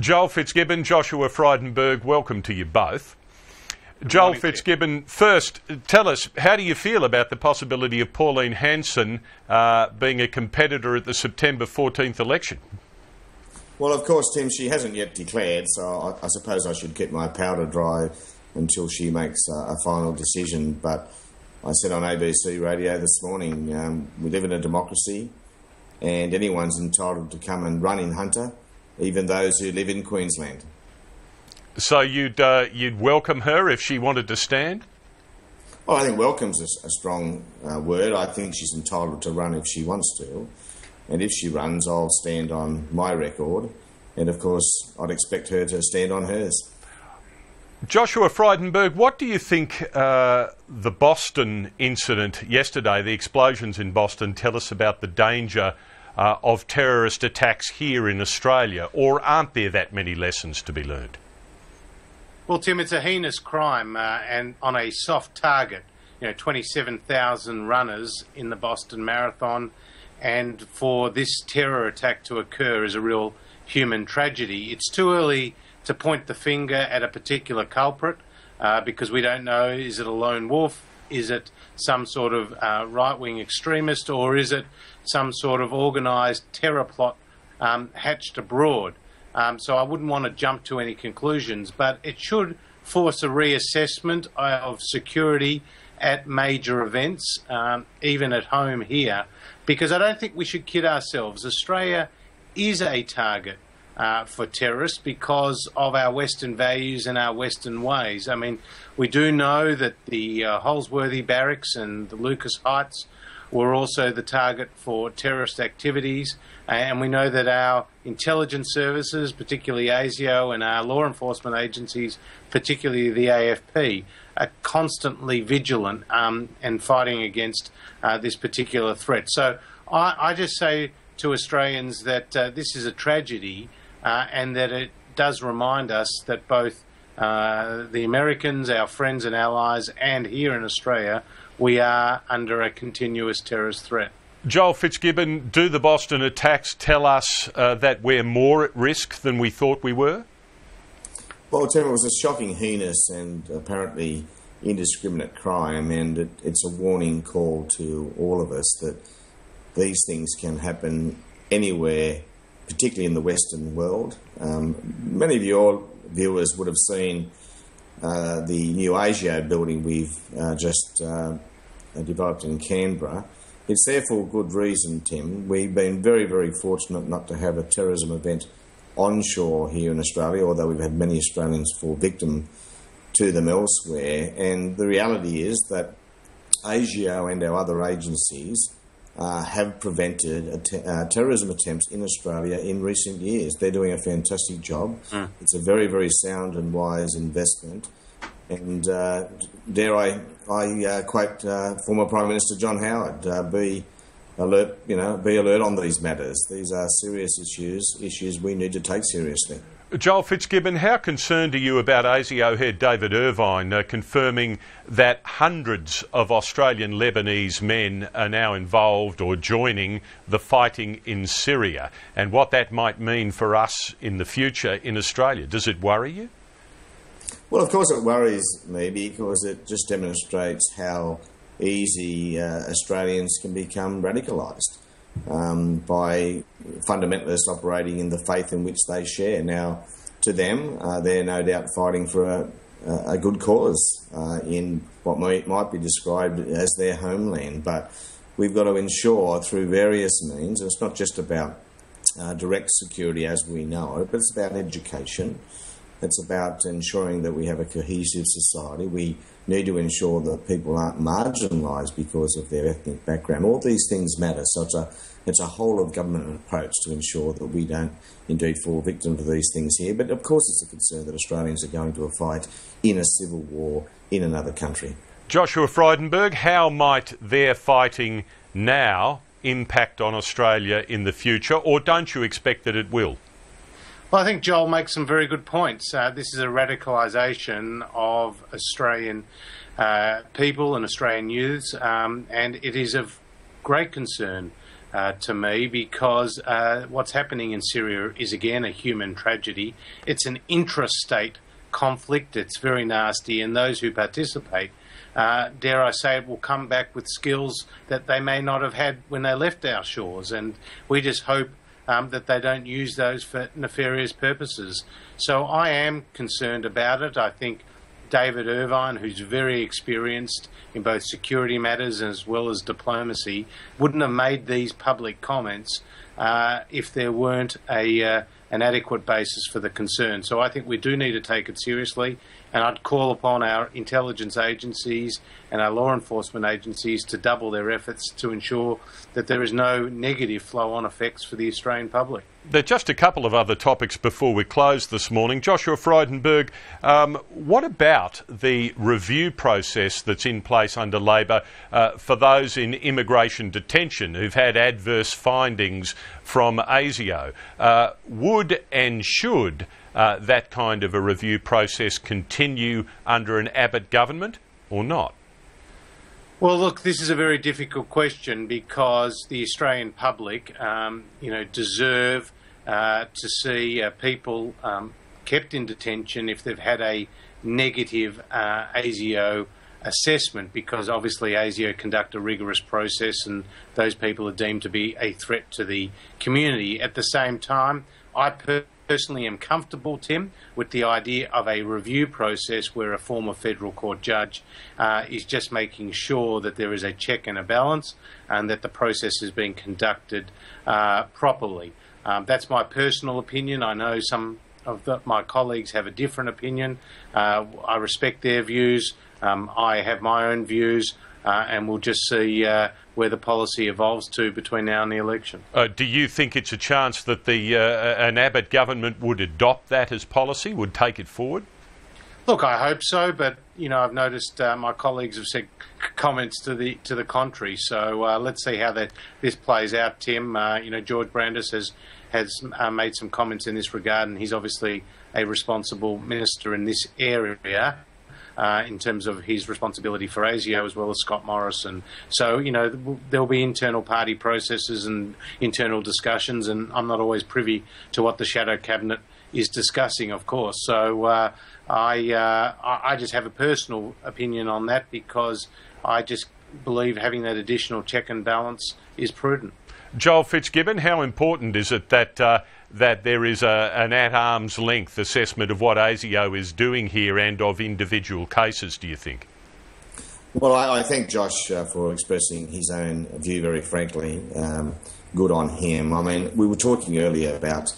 Joel Fitzgibbon, Joshua Frydenberg, welcome to you both. Joel Fitzgibbon, first, tell us, how do you feel about the possibility of Pauline Hanson being a competitor at the September 14th election? Well, of course, Tim, she hasn't yet declared, so I suppose I should keep my powder dry until she makes a final decision. But I said on ABC radio this morning, we live in a democracy and anyone's entitled to come and run in Hunter, even those who live in Queensland. So you'd welcome her if she wanted to stand? Well, I think welcome's a strong word. I think she's entitled to run if she wants to. And if she runs, I'll stand on my record. And, of course, I'd expect her to stand on hers. Joshua Frydenberg, what do you think the Boston incident yesterday, the explosions in Boston, tell us about the danger of terrorist attacks here in Australia? Or aren't there that many lessons to be learned? Well, Tim, it's a heinous crime and on a soft target. 27,000 runners in the Boston Marathon. And for this terror attack to occur is a real human tragedy. It's too early to point the finger at a particular culprit because we don't know, is it a lone wolf, is it some sort of right-wing extremist, or is it some sort of organised terror plot hatched abroad? So I wouldn't want to jump to any conclusions, but it should force a reassessment of security at major events, even at home here, because I don't think we should kid ourselves. Australia is a target for terrorists because of our Western values and our Western ways. I mean, we do know that the Holsworthy barracks and the Lucas Heights were also the target for terrorist activities, and we know that our intelligence services, particularly ASIO, and our law enforcement agencies, particularly the AFP, are constantly vigilant and fighting against this particular threat. So I just say to Australians that this is a tragedy and that it does remind us that both the Americans, our friends and allies, and here in Australia, we are under a continuous terrorist threat. Joel Fitzgibbon, do the Boston attacks tell us that we're more at risk than we thought we were? Well, Tim, it was a shocking, heinous and apparently indiscriminate crime, and it's a warning call to all of us that these things can happen anywhere, particularly in the Western world. Many of your viewers would have seen the new ASIO building we've just developed in Canberra. It's there for good reason, Tim. We've been very, very fortunate not to have a terrorism event onshore here in Australia, although we've had many Australians fall victim to them elsewhere. And the reality is that ASIO and our other agencies have prevented terrorism attempts in Australia in recent years. They're doing a fantastic job. It's a very, very sound and wise investment. And dare I quote former Prime Minister John Howard, be alert on these matters. These are serious issues we need to take seriously. Joel Fitzgibbon, how concerned are you about ASIO head David Irvine confirming that hundreds of Australian Lebanese men are now involved or joining the fighting in Syria, and what that might mean for us in the future in Australia? Does it worry you? Well, of course it worries me because it just demonstrates how easy Australians can become radicalised by fundamentalists operating in the faith in which they share. Now, to them, they're no doubt fighting for a good cause in what might be described as their homeland. But we've got to ensure through various means, and it's not just about direct security as we know it, but it's about education. It's about ensuring that we have a cohesive society. We need to ensure that people aren't marginalised because of their ethnic background. All these things matter. So it's a whole of government approach to ensure that we don't indeed fall victim to these things here. But of course it's a concern that Australians are going to a fight in a civil war in another country. Joshua Frydenberg, how might their fighting now impact on Australia in the future, or don't you expect that it will? Well, I think Joel makes some very good points. This is a radicalisation of Australian people and Australian youths, and it is of great concern to me, because what's happening in Syria is again a human tragedy. It's an intrastate conflict. It's very nasty, and those who participate, dare I say it, will come back with skills that they may not have had when they left our shores, and we just hope that they don't use those for nefarious purposes. So I am concerned about it. I think David Irvine, who's very experienced in both security matters as well as diplomacy, wouldn't have made these public comments if there weren't an adequate basis for the concern. So I think we do need to take it seriously, and I'd call upon our intelligence agencies and our law enforcement agencies to double their efforts to ensure that there is no negative flow-on effects for the Australian public. There are just a couple of other topics before we close this morning. Joshua Frydenberg, what about the review process that's in place under Labor for those in immigration detention who've had adverse findings from ASIO? Would and should that kind of a review process continue under an Abbott government or not? Well, look, this is a very difficult question because the Australian public, deserve to see people kept in detention if they've had a negative ASIO assessment, because obviously ASIO conduct a rigorous process and those people are deemed to be a threat to the community. At the same time, I personally am comfortable, Tim, with the idea of a review process where a former federal court judge is just making sure that there is a check and a balance and that the process is being conducted properly. That's my personal opinion. I know some of my colleagues have a different opinion. I respect their views. I have my own views. And we'll just see where the policy evolves to between now and the election. Do you think it's a chance that an Abbott government would adopt that as policy, would take it forward? Look, I hope so, but I've noticed my colleagues have said comments to the contrary. So let's see how this plays out, Tim. George Brandis has made some comments in this regard, and he's obviously a responsible minister in this area. In terms of his responsibility for ASIO as well as Scott Morrison. So, there'll be internal party processes and internal discussions, and I'm not always privy to what the shadow cabinet is discussing, of course. So I just have a personal opinion on that because I just believe having that additional check and balance is prudent. Joel Fitzgibbon, how important is it that there is an at-arm's length assessment of what ASIO is doing here and of individual cases, do you think? Well, I thank Josh for expressing his own view very frankly. Good on him. I mean, we were talking earlier about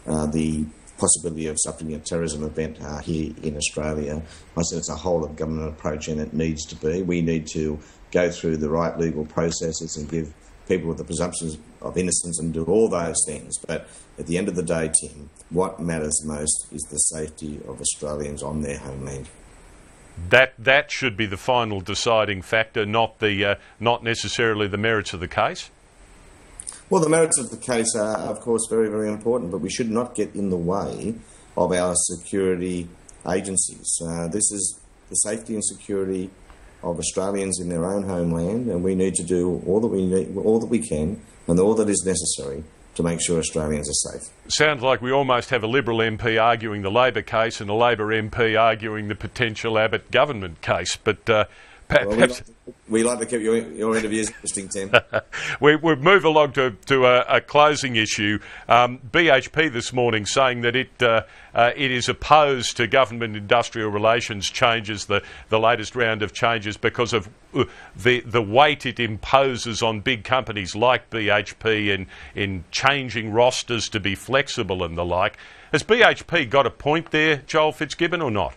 the possibility of suffering a terrorism event here in Australia. I said it's a whole-of-government approach, and it needs to be. We need to go through the right legal processes and give people with the presumptions of innocence and do all those things. But at the end of the day, Tim, what matters most is the safety of Australians on their homeland. That should be the final deciding factor, not necessarily the merits of the case? Well, the merits of the case are, of course, very, very important, but we should not get in the way of our security agencies. This is the safety and security of Australians in their own homeland, and we need to do all that we can, and all that is necessary to make sure Australians are safe. Sounds like we almost have a Liberal MP arguing the Labor case and a Labor MP arguing the potential Abbott government case, but perhaps... We like to keep your interviews interesting, Tim. we move along to a closing issue. BHP this morning saying that it is opposed to government-industrial relations changes, the latest round of changes, because of the weight it imposes on big companies like BHP in changing rosters to be flexible and the like. Has BHP got a point there, Joel Fitzgibbon, or not?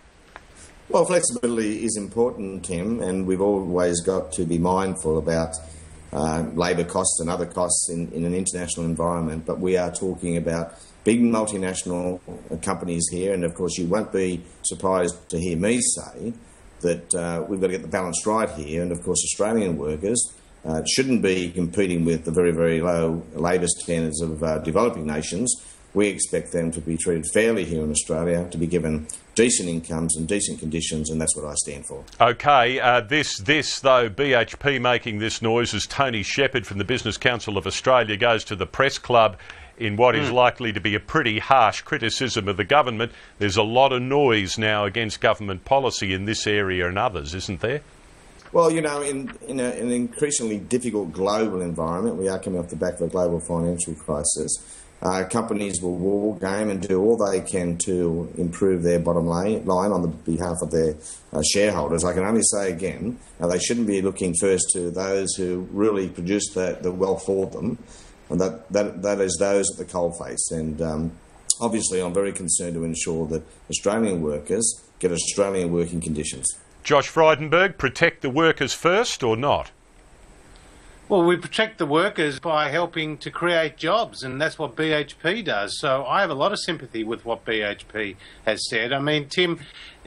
Well, flexibility is important, Tim, and we've always got to be mindful about labour costs and other costs in an international environment. But we are talking about big multinational companies here, and of course you won't be surprised to hear me say that we've got to get the balance right here. And of course Australian workers shouldn't be competing with the very, very low labour standards of developing nations. we expect them to be treated fairly here in Australia, to be given decent incomes and decent conditions, and that's what I stand for. OK, this though, BHP making this noise as Tony Shepherd from the Business Council of Australia goes to the press club in what is likely to be a pretty harsh criticism of the government. There's a lot of noise now against government policy in this area and others, isn't there? Well, you know, in an increasingly difficult global environment, we are coming off the back of a global financial crisis. Companies will war game and do all they can to improve their bottom line on the behalf of their shareholders. I can only say again, they shouldn't be looking first to those who really produce the wealth for them, and that is those at the coalface. And obviously, I'm very concerned to ensure that Australian workers get Australian working conditions. Josh Frydenberg, protect the workers first or not? Well, we protect the workers by helping to create jobs, and that's what BHP does. So I have a lot of sympathy with what BHP has said. I mean, Tim,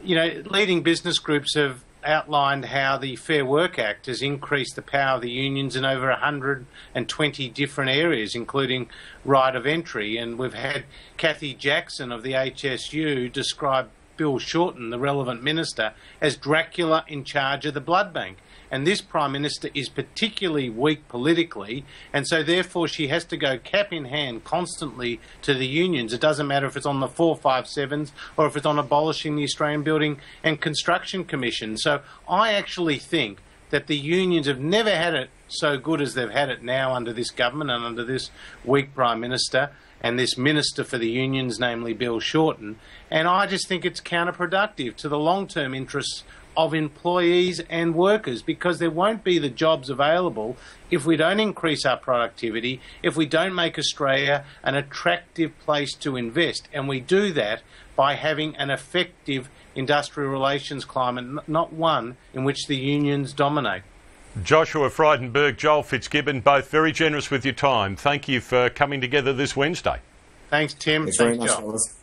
you know, leading business groups have outlined how the Fair Work Act has increased the power of the unions in over 120 different areas, including right of entry. And we've had Kathy Jackson of the HSU describe Bill Shorten, the relevant minister, as Dracula in charge of the blood bank. And this Prime Minister is particularly weak politically, and so therefore she has to go cap in hand constantly to the unions. It doesn't matter if it's on the 457s or if it's on abolishing the Australian Building and Construction Commission. So I actually think that the unions have never had it so good as they've had it now under this government and under this weak Prime Minister and this Minister for the Unions, namely Bill Shorten. And I just think it's counterproductive to the long-term interests of employees and workers, because there won't be the jobs available if we don't increase our productivity, if we don't make Australia an attractive place to invest. And we do that by having an effective industrial relations climate, not one in which the unions dominate. Joshua Frydenberg, Joel Fitzgibbon, both very generous with your time. Thank you for coming together this Wednesday. Thanks, Tim. Thanks very much, Joel. fellas.